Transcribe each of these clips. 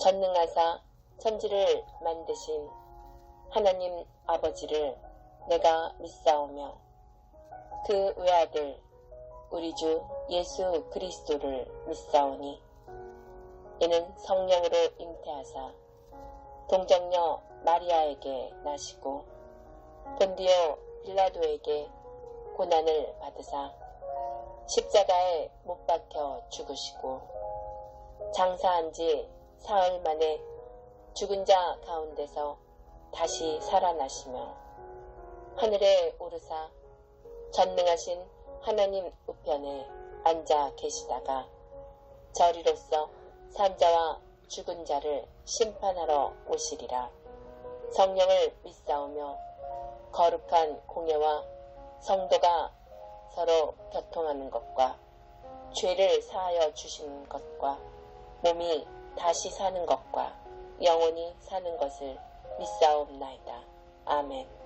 전능하사 천지를 만드신 하나님 아버지를 내가 믿사오며 그 외아들 우리 주 예수 그리스도를 믿사오니 이는 성령으로 잉태하사 동정녀 마리아에게 나시고 본디오 빌라도에게 고난을 받으사 십자가에 못 박혀 죽으시고 장사한 지 사흘 만에 죽은 자 가운데서 다시 살아나시며 하늘에 오르사 전능하신 하나님 우편에 앉아 계시다가 저리로서 산자와 죽은 자를 심판하러 오시리라. 성령을 믿사오며 거룩한 공예와 성도가 서로 교통하는 것과 죄를 사하여 주시는 것과 몸이 다시 사는 것과 영원히 사는 것을 믿사옵나이다. 아멘.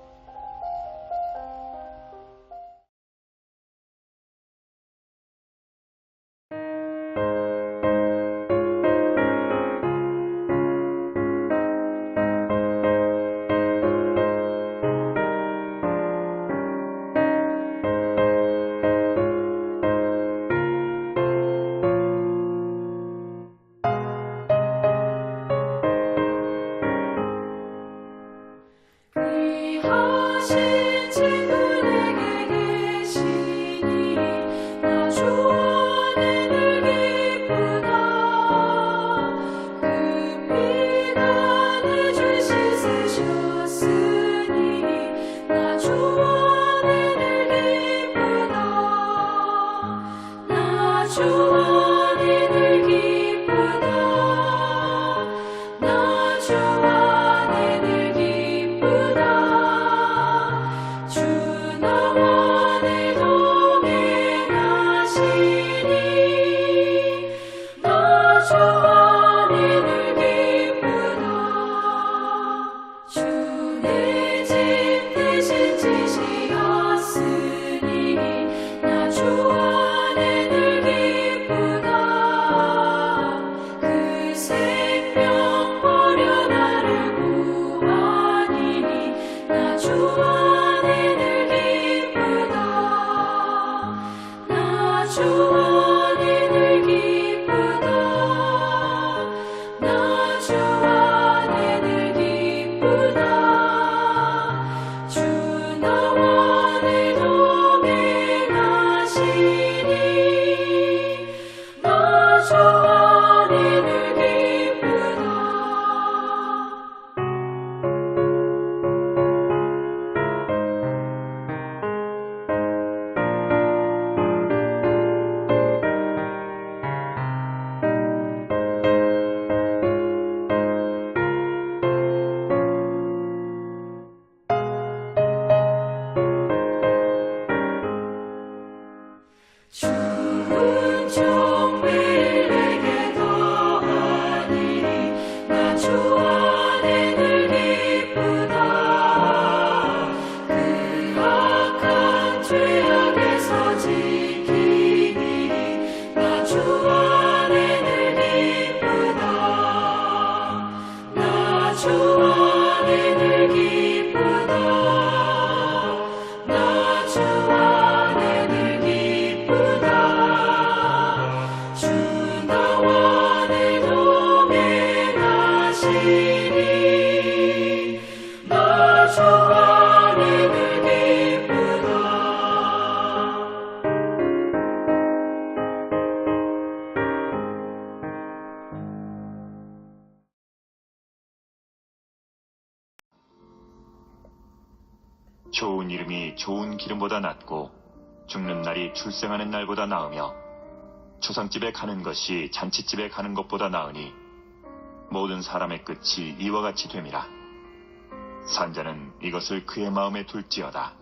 좋은 이름이 좋은 기름보다 낫고 죽는 날이 출생하는 날보다 나으며 초상집에 가는 것이 잔치집에 가는 것보다 나으니 모든 사람의 끝이 이와 같이 됨이라. 산자는 이것을 그의 마음에 둘지어다.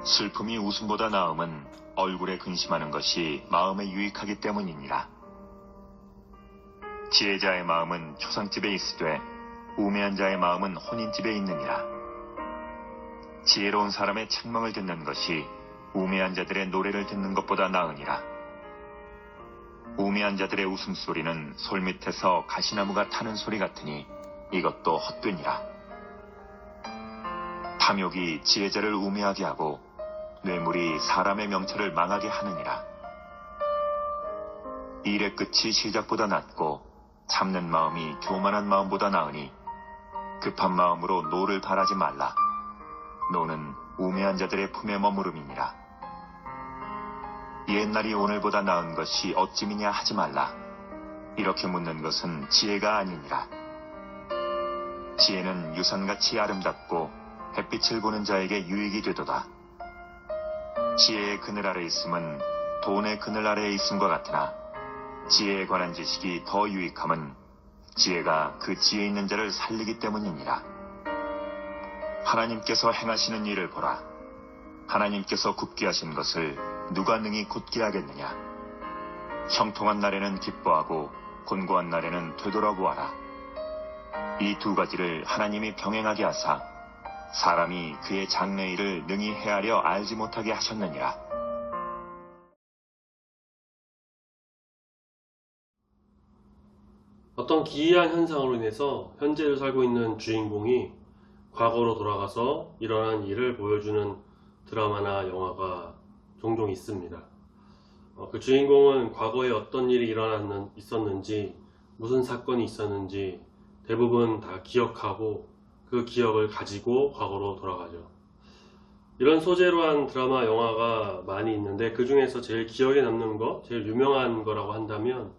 슬픔이 웃음보다 나음은 얼굴에 근심하는 것이 마음에 유익하기 때문이니라. 지혜자의 마음은 초상집에 있으되 우매한 자의 마음은 혼인집에 있느니라. 지혜로운 사람의 책망을 듣는 것이 우매한 자들의 노래를 듣는 것보다 나으니라. 우매한 자들의 웃음소리는 솔밑에서 가시나무가 타는 소리 같으니 이것도 헛되니라. 탐욕이 지혜자를 우매하게 하고 뇌물이 사람의 명철을 망하게 하느니라. 일의 끝이 시작보다 낫고 참는 마음이 교만한 마음보다 나으니 급한 마음으로 노를 바라지 말라. 노는 우매한 자들의 품에 머무름이니라. 옛날이 오늘보다 나은 것이 어찌미냐 하지 말라. 이렇게 묻는 것은 지혜가 아니니라. 지혜는 유산같이 아름답고 햇빛을 보는 자에게 유익이 되도다. 지혜의 그늘 아래 있음은 돈의 그늘 아래에 있음과 같으나 지혜에 관한 지식이 더 유익함은 지혜가 그 지혜 있는 자를 살리기 때문이니라. 하나님께서 행하시는 일을 보라. 하나님께서 굳게 하신 것을 누가 능히 굳게 하겠느냐. 형통한 날에는 기뻐하고 곤고한 날에는 되돌아보아라. 이 두 가지를 하나님이 병행하게 하사 사람이 그의 장래일을 능히 헤아려 알지 못하게 하셨느니라. 어떤 기이한 현상으로 인해서 현재를 살고 있는 주인공이 과거로 돌아가서 일어난 일을 보여주는 드라마나 영화가 종종 있습니다. 그 주인공은 과거에 어떤 일이 있었는지, 무슨 사건이 있었는지 대부분 다 기억하고 그 기억을 가지고 과거로 돌아가죠. 이런 소재로 한 드라마, 영화가 많이 있는데 그 중에서 제일 기억에 남는 거, 제일 유명한 거라고 한다면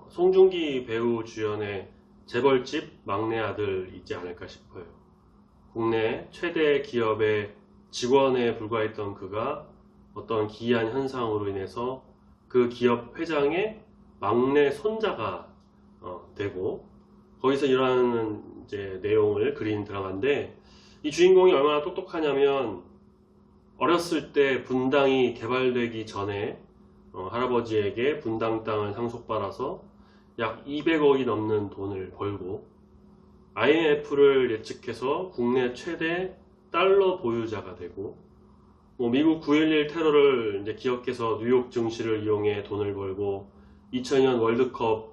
송중기 배우 주연의 재벌집 막내 아들이지 않을까 싶어요. 국내 최대 기업의 직원에 불과했던 그가 어떤 기이한 현상으로 인해서 그 기업 회장의 막내 손자가 되고 거기서 일어나는 이제 내용을 그린 드라마인데, 이 주인공이 얼마나 똑똑하냐면 어렸을 때 분당이 개발되기 전에 할아버지에게 분당 땅을 상속받아서 약 200억이 넘는 돈을 벌고 IMF를 예측해서 국내 최대 달러 보유자가 되고, 미국 9.11 테러를 이제 기억해서 뉴욕 증시를 이용해 돈을 벌고, 2002년 월드컵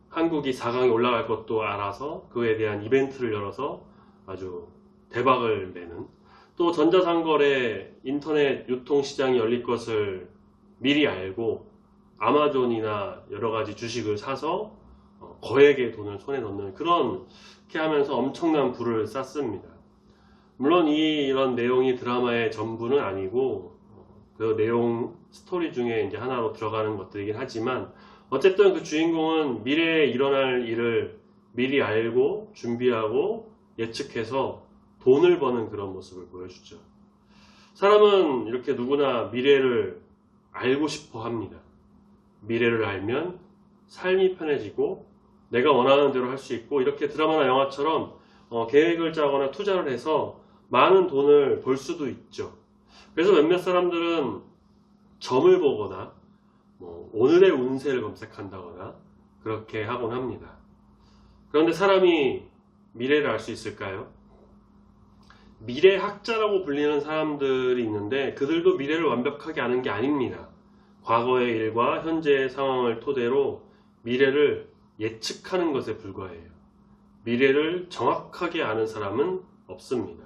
한국이 4강에 올라갈 것도 알아서 그에 대한 이벤트를 열어서 아주 대박을 내는, 또 전자상거래 인터넷 유통시장이 열릴 것을 미리 알고 아마존이나 여러가지 주식을 사서 거액의 돈을 손에 넣는, 그렇게 하면서 엄청난 부를 쌓습니다. 물론 이런 내용이 드라마의 전부는 아니고 그 내용 스토리 중에 이제 하나로 들어가는 것들이긴 하지만, 어쨌든 그 주인공은 미래에 일어날 일을 미리 알고 준비하고 예측해서 돈을 버는 그런 모습을 보여주죠. 사람은 이렇게 누구나 미래를 알고 싶어 합니다. 미래를 알면 삶이 편해지고 내가 원하는 대로 할 수 있고, 이렇게 드라마나 영화처럼 계획을 짜거나 투자를 해서 많은 돈을 벌 수도 있죠. 그래서 몇몇 사람들은 점을 보거나 오늘의 운세를 검색한다거나 그렇게 하곤 합니다. 그런데 사람이 미래를 알 수 있을까요? 미래학자라고 불리는 사람들이 있는데 그들도 미래를 완벽하게 아는 게 아닙니다. 과거의 일과 현재의 상황을 토대로 미래를 예측하는 것에 불과해요. 미래를 정확하게 아는 사람은 없습니다.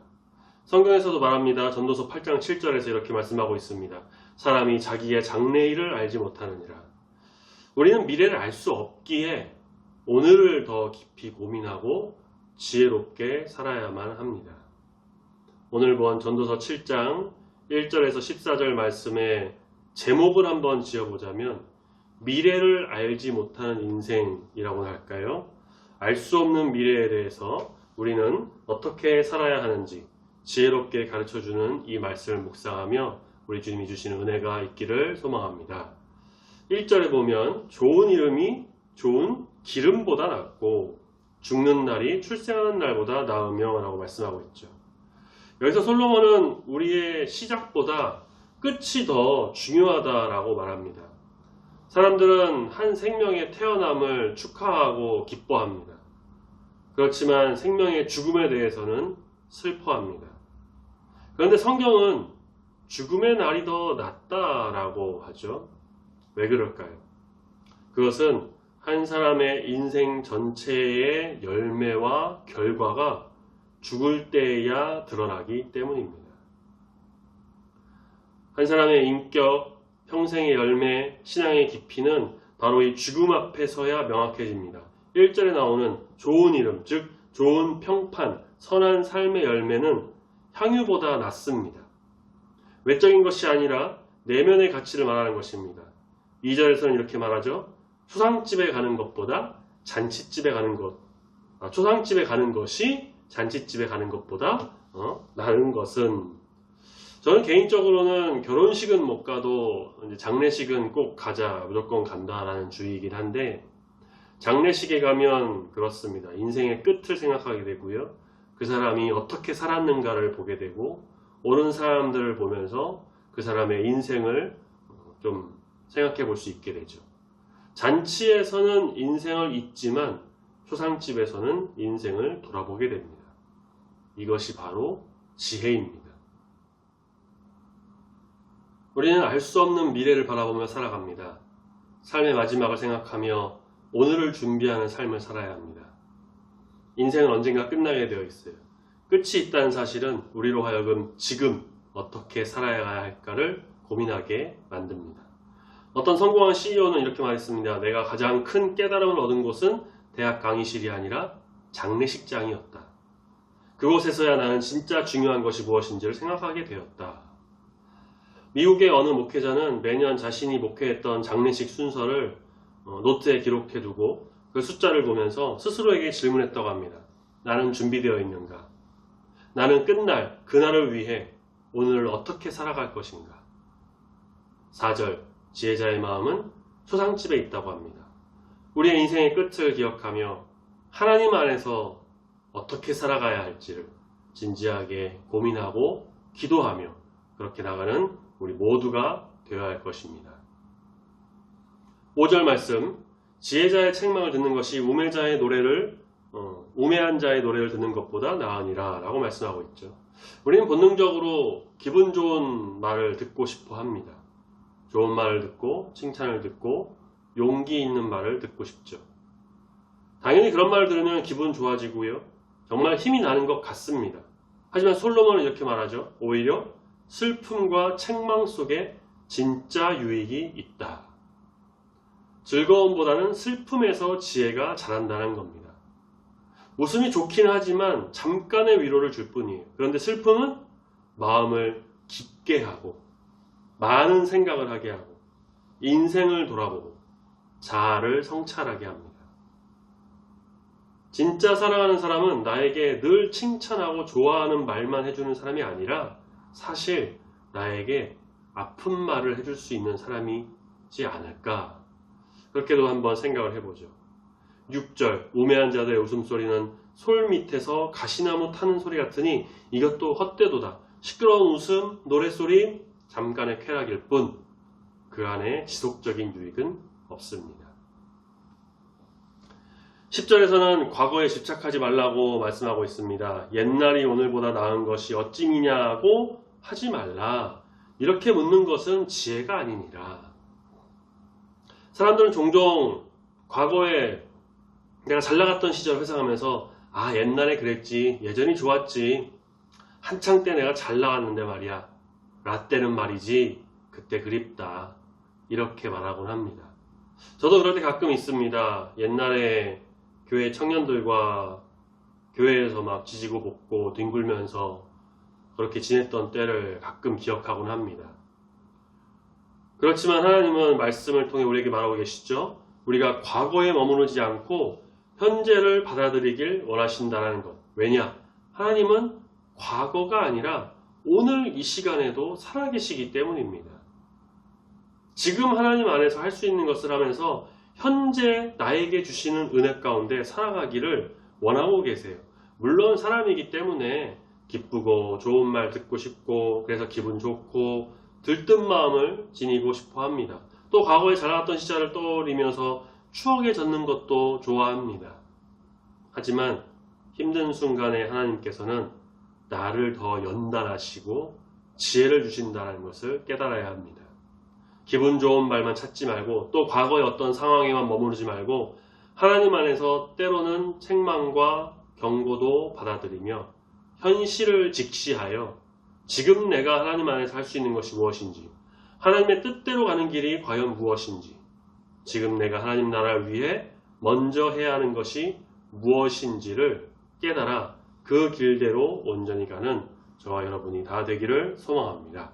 성경에서도 말합니다. 전도서 8장 7절에서 이렇게 말씀하고 있습니다. 사람이 자기의 장래일을 알지 못하느니라. 우리는 미래를 알 수 없기에 오늘을 더 깊이 고민하고 지혜롭게 살아야만 합니다. 오늘 본 전도서 7장 1절에서 14절 말씀의 제목을 한번 지어보자면 미래를 알지 못하는 인생이라고 할까요? 알 수 없는 미래에 대해서 우리는 어떻게 살아야 하는지 지혜롭게 가르쳐주는 이 말씀을 묵상하며 우리 주님이 주시는 은혜가 있기를 소망합니다. 1절에 보면 좋은 이름이 좋은 기름보다 낫고 죽는 날이 출생하는 날보다 나으며 라고 말씀하고 있죠. 여기서 솔로몬은 우리의 시작보다 끝이 더 중요하다라고 말합니다. 사람들은 한 생명의 태어남을 축하하고 기뻐합니다. 그렇지만 생명의 죽음에 대해서는 슬퍼합니다. 그런데 성경은 죽음의 날이 더 낫다라고 하죠. 왜 그럴까요? 그것은 한 사람의 인생 전체의 열매와 결과가 죽을 때에야 드러나기 때문입니다. 한 사람의 인격, 평생의 열매, 신앙의 깊이는 바로 이 죽음 앞에서야 명확해집니다. 1절에 나오는 좋은 이름, 즉 좋은 평판, 선한 삶의 열매는 향유보다 낫습니다. 외적인 것이 아니라 내면의 가치를 말하는 것입니다. 2절에서는 이렇게 말하죠. 초상집에 가는 것보다 잔치집에 가는 것, 초상집에 가는 것이 잔치집에 가는 것보다 나은 것은, 저는 개인적으로는 결혼식은 못 가도 이제 장례식은 꼭 가자, 무조건 간다라는 주의이긴 한데, 장례식에 가면 그렇습니다. 인생의 끝을 생각하게 되고요. 그 사람이 어떻게 살았는가를 보게 되고, 옳은 사람들을 보면서 그 사람의 인생을 좀 생각해 볼 수 있게 되죠. 잔치에서는 인생을 잊지만 초상집에서는 인생을 돌아보게 됩니다. 이것이 바로 지혜입니다. 우리는 알 수 없는 미래를 바라보며 살아갑니다. 삶의 마지막을 생각하며 오늘을 준비하는 삶을 살아야 합니다. 인생은 언젠가 끝나게 되어 있어요. 끝이 있다는 사실은 우리로 하여금 지금 어떻게 살아야 할까를 고민하게 만듭니다. 어떤 성공한 CEO는 이렇게 말했습니다. 내가 가장 큰 깨달음을 얻은 곳은 대학 강의실이 아니라 장례식장이었다. 그곳에서야 나는 진짜 중요한 것이 무엇인지를 생각하게 되었다. 미국의 어느 목회자는 매년 자신이 목회했던 장례식 순서를 노트에 기록해두고 그 숫자를 보면서 스스로에게 질문했다고 합니다. 나는 준비되어 있는가? 나는 끝날 그날을 위해 오늘을 어떻게 살아갈 것인가? 4절 지혜자의 마음은 초상집에 있다고 합니다. 우리의 인생의 끝을 기억하며 하나님 안에서 어떻게 살아가야 할지를 진지하게 고민하고 기도하며 그렇게 나가는 우리 모두가 되어야 할 것입니다. 5절 말씀, 지혜자의 책망을 듣는 것이 우매한 자의 노래를 듣는 것보다 나으니라 라고 말씀하고 있죠. 우리는 본능적으로 기분 좋은 말을 듣고 싶어 합니다. 좋은 말을 듣고 칭찬을 듣고 용기 있는 말을 듣고 싶죠. 당연히 그런 말을 들으면 기분 좋아지고요. 정말 힘이 나는 것 같습니다. 하지만 솔로몬은 이렇게 말하죠. 오히려 슬픔과 책망 속에 진짜 유익이 있다. 즐거움보다는 슬픔에서 지혜가 자란다는 겁니다. 웃음이 좋긴 하지만 잠깐의 위로를 줄 뿐이에요. 그런데 슬픔은 마음을 깊게 하고 많은 생각을 하게 하고 인생을 돌아보고 자아를 성찰하게 합니다. 진짜 사랑하는 사람은 나에게 늘 칭찬하고 좋아하는 말만 해주는 사람이 아니라 사실 나에게 아픈 말을 해줄 수 있는 사람이지 않을까, 그렇게도 한번 생각을 해보죠. 6절 우매한 자들의 웃음소리는 솔 밑에서 가시나무 타는 소리 같으니 이것도 헛되도다. 시끄러운 웃음, 노랫소리 잠깐의 쾌락일 뿐 그 안에 지속적인 유익은 없습니다. 10절에서는 과거에 집착하지 말라고 말씀하고 있습니다. 옛날이 오늘보다 나은 것이 어찌미냐고 하지 말라. 이렇게 묻는 것은 지혜가 아니니라. 사람들은 종종 과거에 내가 잘 나갔던 시절을 회상하면서 옛날에 그랬지, 예전이 좋았지, 한창 때 내가 잘 나갔는데 말이야, 라떼는 말이지 그때 그립다, 이렇게 말하곤 합니다. 저도 그럴 때 가끔 있습니다. 옛날에 교회 청년들과 교회에서 막 지지고 볶고 뒹굴면서 그렇게 지냈던 때를 가끔 기억하곤 합니다. 그렇지만 하나님은 말씀을 통해 우리에게 말하고 계시죠. 우리가 과거에 머무르지 않고 현재를 받아들이길 원하신다는 것. 왜냐? 하나님은 과거가 아니라 오늘 이 시간에도 살아계시기 때문입니다. 지금 하나님 안에서 할 수 있는 것을 하면서 현재 나에게 주시는 은혜 가운데 살아가기를 원하고 계세요. 물론 사람이기 때문에 기쁘고 좋은 말 듣고 싶고 그래서 기분 좋고 들뜬 마음을 지니고 싶어 합니다. 또 과거에 잘 나갔던 시절을 떠올리면서 추억에 젖는 것도 좋아합니다. 하지만 힘든 순간에 하나님께서는 나를 더 연단하시고 지혜를 주신다는 것을 깨달아야 합니다. 기분 좋은 말만 찾지 말고 또 과거의 어떤 상황에만 머무르지 말고 하나님 안에서 때로는 책망과 경고도 받아들이며 현실을 직시하여 지금 내가 하나님 안에서 할 수 있는 것이 무엇인지, 하나님의 뜻대로 가는 길이 과연 무엇인지, 지금 내가 하나님 나라를 위해 먼저 해야 하는 것이 무엇인지를 깨달아 그 길대로 온전히 가는 저와 여러분이 다 되기를 소망합니다.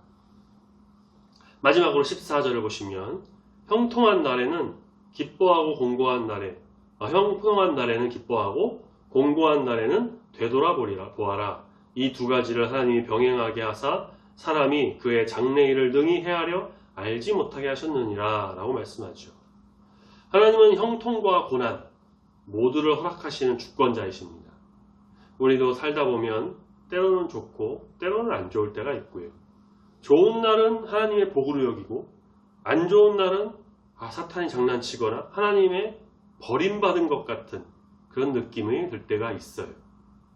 마지막으로 14절을 보시면 형통한 날에는 기뻐하고 공고한 날에 형통한 날에는 기뻐하고 공고한 날에는 되돌아보아라. 이 두 가지를 하나님이 병행하게 하사 사람이 그의 장래일을 능히 헤아려 알지 못하게 하셨느니라 라고 말씀하죠. 하나님은 형통과 고난 모두를 허락하시는 주권자이십니다. 우리도 살다 보면 때로는 좋고 때로는 안 좋을 때가 있고요. 좋은 날은 하나님의 복으로 여기고 안 좋은 날은 사탄이 장난치거나 하나님의 버림받은 것 같은 그런 느낌이 들 때가 있어요.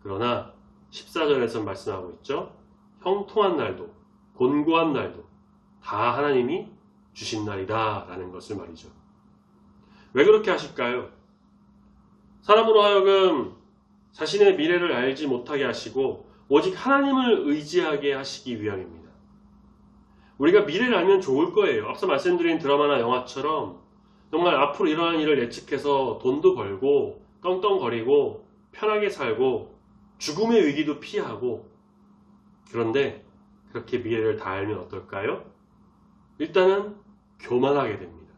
그러나 14절에서 말씀하고 있죠. 형통한 날도 곤고한 날도 다 하나님이 주신 날이다 라는 것을 말이죠. 왜 그렇게 하실까요? 사람으로 하여금 자신의 미래를 알지 못하게 하시고 오직 하나님을 의지하게 하시기 위함입니다. 우리가 미래를 알면 좋을 거예요. 앞서 말씀드린 드라마나 영화처럼 정말 앞으로 일어날 일을 예측해서 돈도 벌고 떵떵거리고 편하게 살고 죽음의 위기도 피하고, 그런데 그렇게 미래를 다 알면 어떨까요? 일단은 교만하게 됩니다.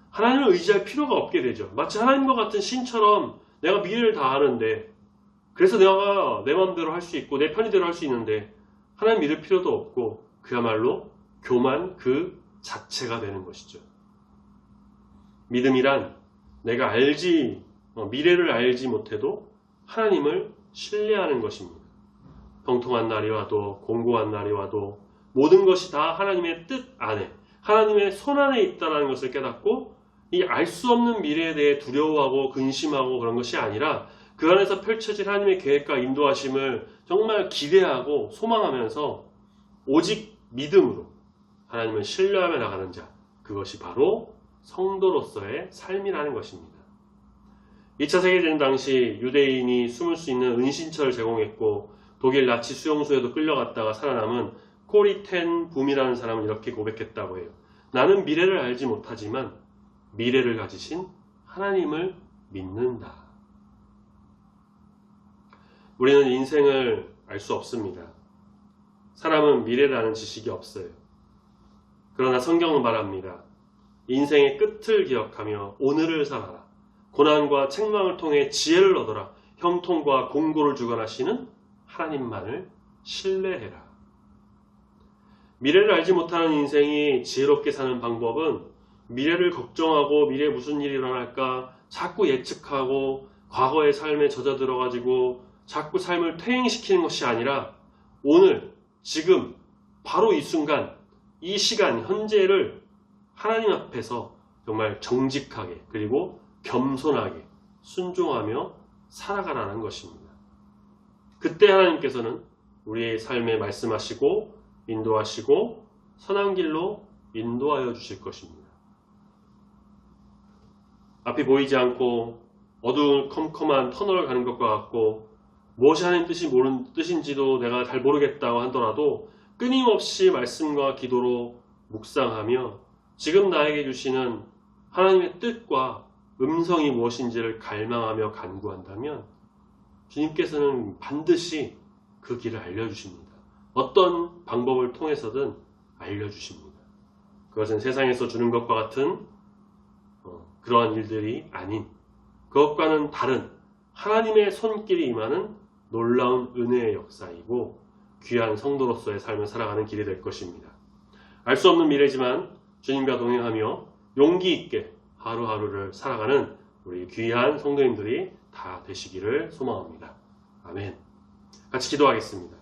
하나님을 의지할 필요가 없게 되죠. 마치 하나님과 같은 신처럼 내가 미래를 다 아는데, 그래서 내가 내 마음대로 할 수 있고 내 편의대로 할 수 있는데 하나님 믿을 필요도 없고 그야말로 교만 그 자체가 되는 것이죠. 믿음이란 내가 미래를 알지 못해도 하나님을 신뢰하는 것입니다. 형통한 날이 와도 공고한 날이 와도 모든 것이 다 하나님의 뜻 안에, 하나님의 손 안에 있다는 것을 깨닫고 이 알 수 없는 미래에 대해 두려워하고 근심하고 그런 것이 아니라 그 안에서 펼쳐질 하나님의 계획과 인도하심을 정말 기대하고 소망하면서 오직 믿음으로 하나님을 신뢰하며 나가는 자, 그것이 바로 성도로서의 삶이라는 것입니다. 2차 세계대전 당시 유대인이 숨을 수 있는 은신처를 제공했고 독일 나치 수용소에도 끌려갔다가 살아남은 코리 텐 붐이라는 사람은 이렇게 고백했다고 해요. 나는 미래를 알지 못하지만 미래를 가지신 하나님을 믿는다. 우리는 인생을 알 수 없습니다. 사람은 미래를 아는 지식이 없어요. 그러나 성경은 말합니다. 인생의 끝을 기억하며 오늘을 살아라. 고난과 책망을 통해 지혜를 얻어라. 형통과 공고를 주관하시는 하나님만을 신뢰해라. 미래를 알지 못하는 인생이 지혜롭게 사는 방법은 미래를 걱정하고 미래에 무슨 일이 일어날까 자꾸 예측하고 과거의 삶에 젖어들어가지고 자꾸 삶을 퇴행시키는 것이 아니라 오늘, 지금, 바로 이 순간, 이 시간, 현재를 하나님 앞에서 정말 정직하게 그리고 겸손하게 순종하며 살아가라는 것입니다. 그때 하나님께서는 우리의 삶에 말씀하시고 인도하시고 선한 길로 인도하여 주실 것입니다. 앞이 보이지 않고 어두운 컴컴한 터널을 가는 것과 같고 무엇이 하나님 뜻인지도 내가 잘 모르겠다고 하더라도 끊임없이 말씀과 기도로 묵상하며 지금 나에게 주시는 하나님의 뜻과 음성이 무엇인지를 갈망하며 간구한다면 주님께서는 반드시 그 길을 알려주십니다. 어떤 방법을 통해서든 알려주십니다. 그것은 세상에서 주는 것과 같은 그러한 일들이 아닌 그것과는 다른 하나님의 손길이 임하는 놀라운 은혜의 역사이고 귀한 성도로서의 삶을 살아가는 길이 될 것입니다. 알 수 없는 미래지만 주님과 동행하며 용기 있게 하루하루를 살아가는 우리 귀한 성도님들이 다 되시기를 소망합니다. 아멘. 같이 기도하겠습니다.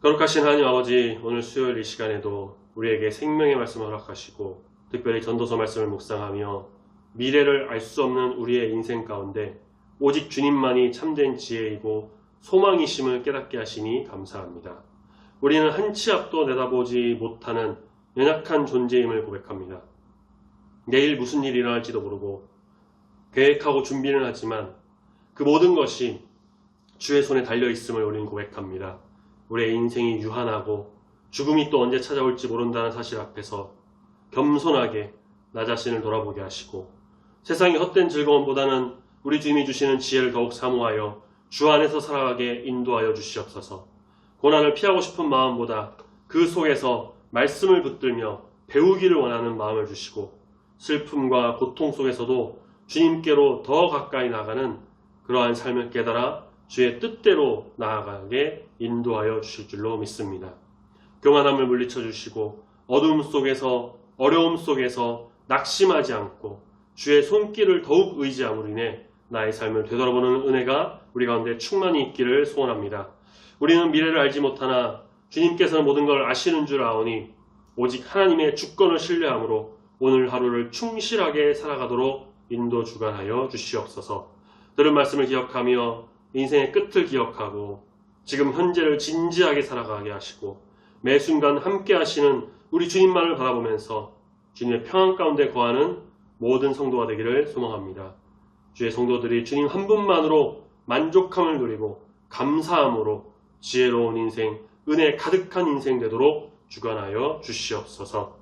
거룩하신 하나님 아버지, 오늘 수요일 이 시간에도 우리에게 생명의 말씀을 허락하시고 특별히 전도서 말씀을 묵상하며 미래를 알 수 없는 우리의 인생 가운데 오직 주님만이 참된 지혜이고 소망이심을 깨닫게 하시니 감사합니다. 우리는 한 치 앞도 내다보지 못하는 연약한 존재임을 고백합니다. 내일 무슨 일이 일어날지도 모르고 계획하고 준비는 하지만 그 모든 것이 주의 손에 달려있음을 우리는 고백합니다. 우리의 인생이 유한하고 죽음이 또 언제 찾아올지 모른다는 사실 앞에서 겸손하게 나 자신을 돌아보게 하시고 세상의 헛된 즐거움보다는 우리 주님이 주시는 지혜를 더욱 사모하여 주 안에서 살아가게 인도하여 주시옵소서. 고난을 피하고 싶은 마음보다 그 속에서 말씀을 붙들며 배우기를 원하는 마음을 주시고 슬픔과 고통 속에서도 주님께로 더 가까이 나가는 그러한 삶을 깨달아 주의 뜻대로 나아가게 인도하여 주실 줄로 믿습니다. 교만함을 물리쳐 주시고 어두움 속에서 어려움 속에서 낙심하지 않고 주의 손길을 더욱 의지함으로 인해 나의 삶을 되돌아보는 은혜가 우리 가운데 충만히 있기를 소원합니다. 우리는 미래를 알지 못하나 주님께서는 모든 걸 아시는 줄 아오니 오직 하나님의 주권을 신뢰함으로 오늘 하루를 충실하게 살아가도록 인도 주관하여 주시옵소서. 들은 말씀을 기억하며 인생의 끝을 기억하고 지금 현재를 진지하게 살아가게 하시고 매 순간 함께 하시는 우리 주님만을 바라보면서 주님의 평안 가운데 거하는 모든 성도가 되기를 소망합니다. 주의 성도들이 주님 한 분만으로 만족함을 누리고 감사함으로 지혜로운 인생, 은혜 가득한 인생 되도록 주관하여 주시옵소서.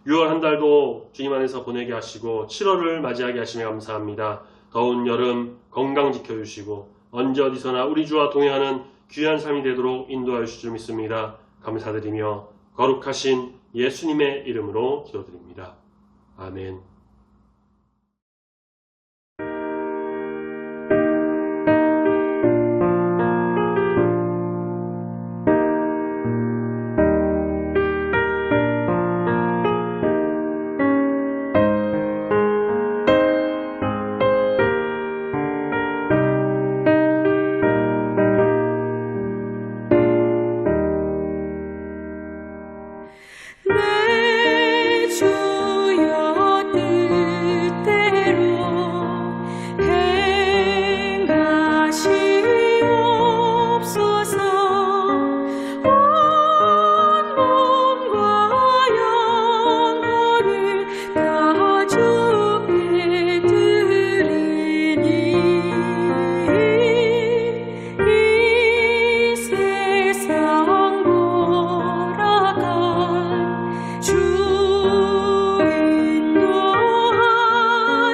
6월 한 달도 주님 안에서 보내게 하시고 7월을 맞이하게 하시며 감사합니다. 더운 여름 건강 지켜주시고 언제 어디서나 우리 주와 동행하는 귀한 삶이 되도록 인도하여 주실 줄 믿습니다. 감사드리며 거룩하신 예수님의 이름으로 기도드립니다. 아멘. 내 주여 뜻대로 행하시옵소서. 온 몸과 영혼을 다 주께 드리니 이 세상 돌아가 주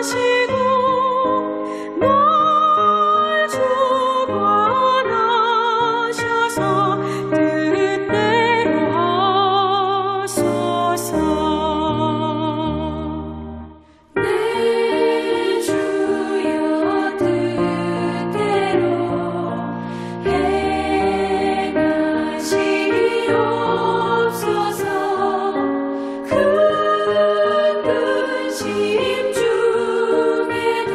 인도하시고 널 주관하셔서 뜻대로 하소서. 내 주여 뜻대로 행하시옵소서. 큰 근심 중에도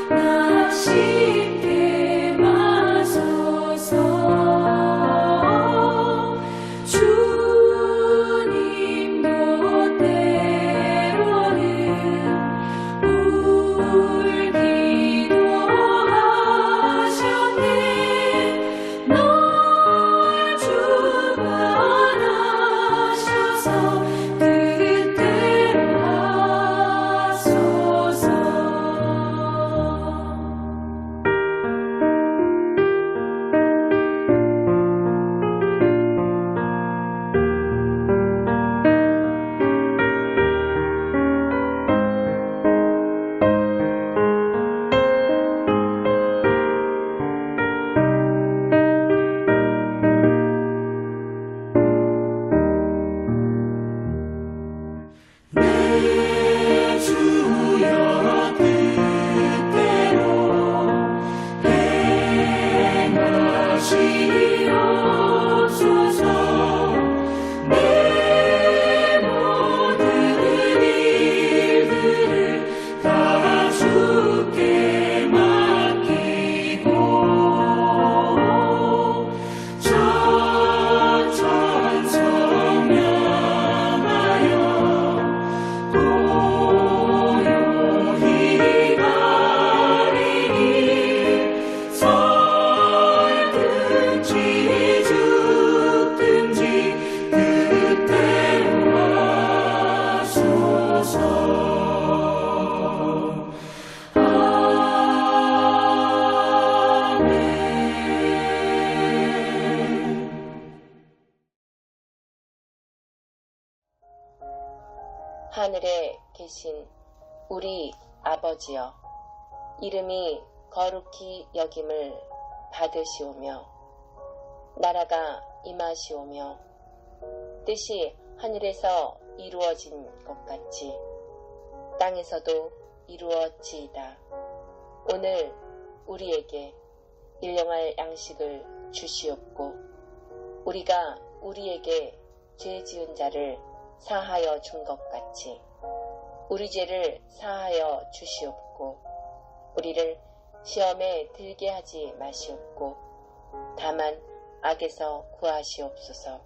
나 쉽게 마소서. 주님도 때로는 울기도 하셨네. 널 주관하셔서 뜻대로 하소서. 내 주여 뜻대로 행하시옵소서. 내 모든 일들을 다 주께 맡기고 천천성명하여 하늘에 계신 우리 아버지여, 이름이 거룩히 여김을 받으시오며 나라가 임하시오며 뜻이 하늘에서 이루어진 것 같이 땅에서도 이루어지이다. 오늘 우리에게 일용할 양식을 주시옵고 우리가 우리에게 죄 지은 자를 사하여 준 것 같이 우리 죄를 사하여 주시옵고 우리를 시험에 들게 하지 마시옵고 다만 악에서 구하시옵소서.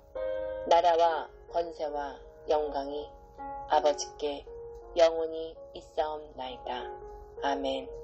나라와 권세와 영광이 아버지께 영원히 있사옵나이다. 아멘.